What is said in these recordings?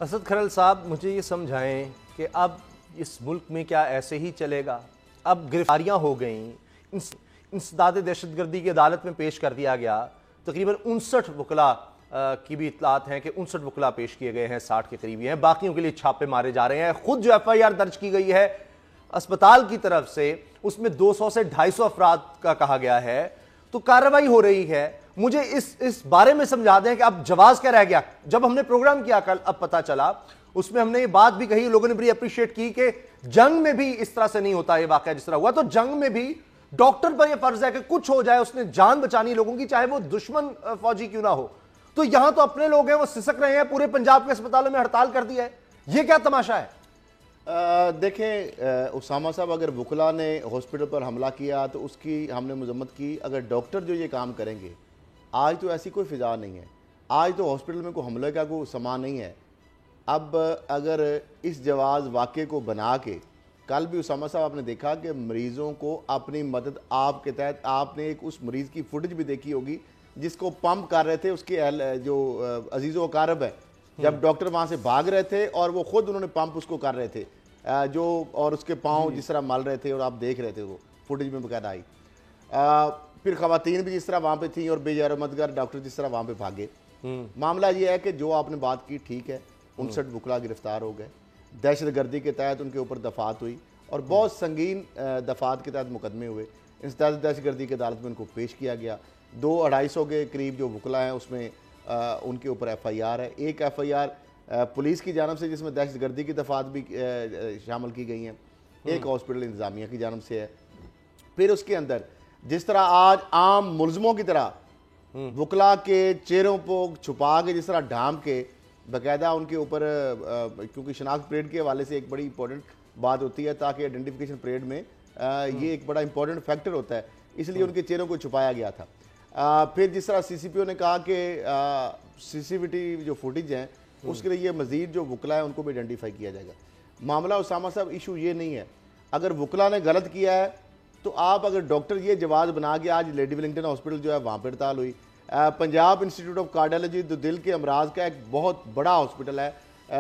اسد کھرل صاحب مجھے یہ سمجھائیں کہ اب اس ملک میں کیا ایسے ہی چلے گا؟ اب گرفتاریاں ہو گئیں، انسداد دہشت گردی کی عدالت میں پیش کر دیا گیا، تقریباً 59 وکلاء کی بھی اطلاعات ہیں کہ 59 وکلاء پیش کیے گئے ہیں، 60 کے قریبی ہیں، باقیوں کے لیے چھاپے مارے جا رہے ہیں۔ خود جو ایف آئی آر درج کی گئی ہے اسپتال کی طرف سے، اس میں 200 سے 250 افراد کا کہا گیا ہے، تو کارروائی ہو رہی ہے۔ مجھے اس بارے میں سمجھا دیں کہ اب جواز کیا رہ گیا؟ جب ہم نے پروگرام کیا کل، اب پتہ چلا، اس میں ہم نے یہ بات بھی کہی، لوگوں نے بڑی اپریشیٹ کی کہ جنگ میں بھی اس طرح سے نہیں ہوتا یہ واقعہ جس طرح ہوا، تو جنگ میں بھی ڈاکٹر پر یہ فرض ہے کہ کچھ ہو جائے، اس نے جان بچانی لوگوں کی، چاہے وہ دشمن فوجی کیوں نہ ہو۔ تو یہاں تو اپنے لوگ ہیں، وہ سسک رہے ہیں، پورے پنجاب کے اسپتالوں میں ہڑتال کر دیا ہے، یہ کیا تماشا ہے؟ دیکھیں اسامہ صاحب، اگر وکلا نے ہاسپٹل پر حملہ کیا تو اس کی ہم نے مذمت کی۔ اگر ڈاکٹر جو یہ کام کریں گے، آج تو ایسی کوئی فضا نہیں ہے، آج تو ہاسپٹل میں کوئی حملے کا کوئی سامان نہیں ہے۔ اب اگر اس جواز واقعے کو بنا کے، کل بھی اسامہ صاحب آپ نے دیکھا کہ مریضوں کو اپنی مدد آپ کے تحت، آپ نے ایک اس مریض کی فوٹیج بھی دیکھی ہوگی جس کو پمپ کر رہے تھے اس کے جو عزیز و اقارب ہے، جب ڈاکٹر وہاں سے بھاگ رہے تھے اور وہ خود انہوں نے پمپ اس کو کر رہے تھے، جو اور اس کے پاؤں جس طرح مل رہے تھے، اور آپ دیکھ رہے تھے، وہ فوٹیج میں باقاعدہ آئی۔ پھر خواتین بھی جس طرح وہاں پہ تھیں اور بے جرمتگر ڈاکٹر جس طرح وہاں پہ بھاگے۔ معاملہ یہ ہے کہ جو آپ نے بات کی ٹھیک ہے، 59 وکلا گرفتار ہو گئے، دہشت گردی کے تحت ان کے اوپر دفعات ہوئی اور بہت سنگین دفعات کے تحت مقدمے ہوئے، انسداد دہشت گردی کی عدالت میں ان کو پیش کیا گیا۔ 200-250 کے قریب جو وکلا ہیں اس میں ان کے اوپر ایف آئی آر ہے، ایک ایف آئی آر پولیس کی جانب سے جس میں دہشت گردی کی دفعات بھی شامل کی گئی ہیں، ایک ہاسپٹل انتظامیہ کی جانب سے ہے۔ پھر اس کے اندر جس طرح آج عام ملزموں کی طرح وکلا کے چہروں کو چھپا کے، جس طرح ڈھام کے باقاعدہ ان کے اوپر، کیونکہ شناخت پریڈ کے حوالے سے ایک بڑی امپورٹنٹ بات ہوتی ہے، تاکہ آئیڈینٹیفیکیشن پریڈ میں یہ ایک بڑا امپورٹنٹ فیکٹر ہوتا ہے، اس لیے ان کے چہروں کو چھپایا گیا تھا۔ پھر جس طرح سی سی پی او نے کہا کہ سی سی ٹی وی جو فوٹیج ہیں اس کے لیے یہ مزید جو وکلا ہے ان کو بھی آئیڈینٹیفائی کیا جائے گا۔ معاملہ اسامہ صاحب ایشو یہ نہیں ہے، اگر وکلا نے غلط کیا ہے تو آپ اگر ڈاکٹر یہ جواز بنا کے، آج لیڈی ولنگٹن ہاسپٹل جو ہے وہاں پہ ہڑتال ہوئی، پنجاب انسٹیٹیوٹ آف کارڈیالوجی جو دل کے امراض کا ایک بہت بڑا ہاسپٹل ہے،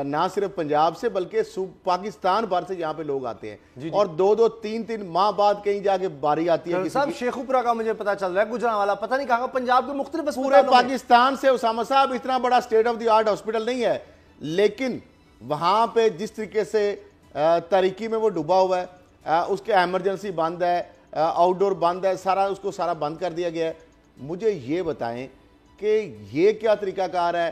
نہ صرف پنجاب سے بلکہ پاکستان بھر سے یہاں پہ لوگ آتے ہیں، اور 2-2 3-3 ماہ بعد کہیں جا کے باری آتی ہے۔ صاحب شیخوپورہ کا مجھے پتا چل رہا ہے، گجرانوالہ پتہ نہیں کہاں، پنجاب کے مختلف پورے پاکستان سے اسامہ صاحب اتنا بڑا state of the art hospital نہیں ہے، لیکن وہاں پہ جس طریقے سے تاریکی میں وہ ڈوبا ہوا ہے، اس کے ایمرجنسی بند ہے، آؤٹ ڈور بند ہے، سارا اس کو سارا بند کر دیا گیا ہے۔ مجھے یہ بتائیں کہ یہ کیا طریقہ کار ہے؟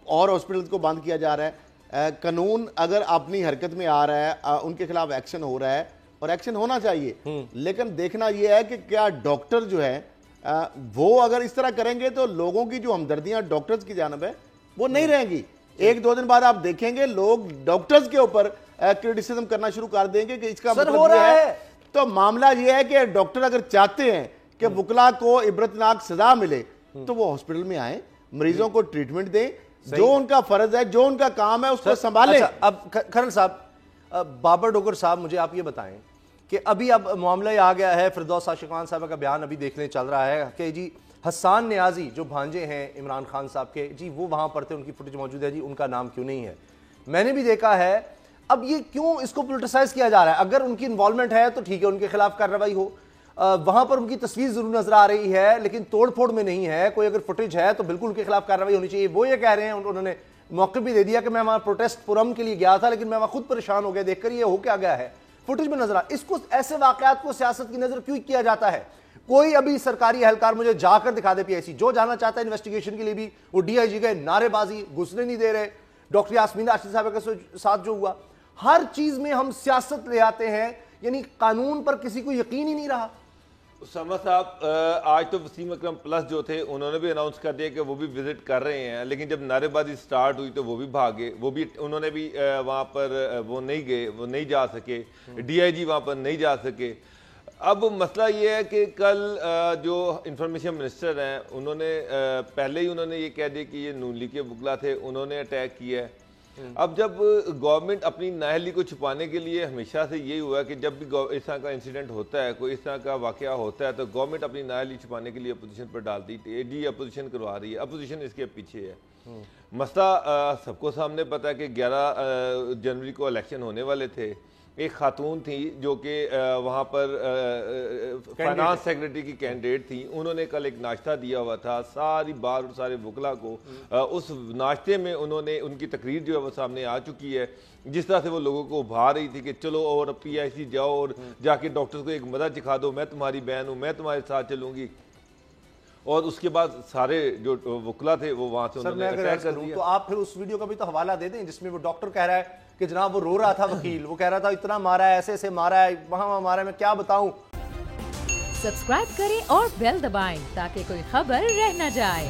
اور ہاسپٹل کو بند کیا جا رہا ہے، قانون اگر اپنی حرکت میں آ رہا ہے، ان کے خلاف ایکشن ہو رہا ہے اور ایکشن ہونا چاہیے، لیکن دیکھنا یہ ہے کہ کیا ڈاکٹر جو ہے وہ اگر اس طرح کریں گے تو لوگوں کی جو ہمدردیاں ڈاکٹرز کی جانب ہے وہ نہیں رہیں گی۔ 1-2 دن بعد آپ دیکھیں گے لوگ ڈاکٹرز کے اوپر کرٹیسزم کرنا شروع کر دیں گے کہ اس کا مطلب یہ ہے۔ تو معاملہ یہ ہے کہ ڈاکٹر اگر چاہتے ہیں کہ وکلا کو عبرتناک سزا ملے تو وہ ہاسپٹل میں آئیں، مریضوں کو ٹریٹمنٹ دیں، جو ان کا فرض ہے، جو ان کا کام ہے اس کو سنبھالیں۔ اب کھرل صاحب، بابر ڈوگر صاحب، مجھے آپ یہ بتائیں کہ ابھی اب معاملہ یہ آ گیا ہے، فردوس عاشقان صاحب کا بیان ابھی دیکھنے چل رہا ہے کہ جی حسان نیازی جو بھانجے ہیں عمران خان صاحب کے، جی وہ وہاں پر تھے، ان کی فوٹیج موجود ہے، جی ان کا نام کیوں نہیں ہے؟ میں نے بھی دیکھا ہے۔ اب یہ کیوں اس کو پولیٹیسائز کیا جا رہا ہے؟ اگر ان کی انوالومنٹ ہے تو ٹھیک ہے، ان کے خلاف کارروائی ہو، وہاں پر ان کی تصویر ضرور نظر آ رہی ہے لیکن توڑ پھوڑ میں نہیں ہے، کوئی اگر فوٹیج ہے تو بالکل ان کے خلاف کارروائی ہونی چاہیے۔ وہ یہ کہہ رہے ہیں، انہوں نے موقع بھی دے دیا کہ میں وہاں پروٹیسٹ پرم کے لیے گیا تھا لیکن میں وہاں خود پریشان ہو گیا دیکھ کر یہ ہو کیا گیا ہے، فوٹیج میں نظر آ۔ اس کو ایسے واقعات کو سیاست کی نظر کیوں کیا جاتا ہے؟ کوئی ابھی سرکاری اہلکار مجھے جا کر دکھا دے، پی آئی سی جو جانا چاہتا ہے انویسٹیگیشن کے لیے بھی، وہ ڈی آئی جی گئے، نعرے بازی، گھسنے نہیں دے رہے، ڈاکٹر یاسمین راشد صاحب کے ساتھ جو ہوا، ہر چیز میں ہم سیاست لے آتے ہیں، یعنی قانون پر کسی کو یقین ہی نہیں رہا۔ اسامہ صاحب، آج تو وسیم اکرم پلس جو تھے انہوں نے بھی اناؤنس کر دیا کہ وہ بھی وزٹ کر رہے ہیں، لیکن جب نعرے بازی سٹارٹ ہوئی تو وہ بھی بھاگے، وہ بھی انہوں نے بھی وہاں پر وہ نہیں گئے، وہ نہیں جا سکے، ڈی آئی جی وہاں پر نہیں جا سکے۔ اب مسئلہ یہ ہے کہ کل جو انفارمیشن منسٹر ہیں انہوں نے پہلے ہی انہوں نے یہ کہہ دیا کہ یہ نون لیگ کے وکلا تھے، انہوں نے اٹیک کیا ہے، اب جب گورنمنٹ اپنی نااہلی کو چھپانے کے لیے ہمیشہ سے یہی ہوا کہ جب بھی اس طرح کا انسیڈنٹ ہوتا ہے، کوئی اس طرح کا واقعہ ہوتا ہے، تو گورنمنٹ اپنی نااہلی چھپانے کے لیے اپوزیشن پر ڈالتی ہے، جی اپوزیشن کروا رہی ہے، اپوزیشن اس کے پیچھے ہے۔ مسئلہ سب کو سامنے پتہ ہے کہ 11 جنوری کو الیکشن ہونے والے تھے، ایک خاتون تھی جو کہ وہاں پر فائنانس سیکرٹری کی کینڈیڈیٹ تھی، انہوں نے کل ایک ناشتہ دیا ہوا تھا ساری بار اور سارے وکلا کو، اس ناشتے میں انہوں نے ان کی تقریر جو ہے وہ سامنے آ چکی ہے، جس طرح سے وہ لوگوں کو ابھار رہی تھی کہ چلو اور پی آئی سی جاؤ اور جا کے ڈاکٹرز کو ایک مدد چکھا دو، میں تمہاری بہن ہوں، میں تمہارے ساتھ چلوں گی، اور اس کے بعد سارے جو وکلا تھے وہ وہاں سے انہوں نے اٹیک کر دیا۔ تو آپ پھر اس ویڈیو کا بھی تو حوالہ دے دیں جس میں وہ ڈاکٹر کہہ رہا ہے کہ جناب وہ رو رہا تھا، وکیل وہ کہہ رہا تھا اتنا مارا ہے، ایسے ایسے مارا ہے، وہاں مارا ہے، میں کیا بتاؤں۔ سبسکرائب کریں اور بیل دبائیں تاکہ کوئی خبر رہ نہ جائے۔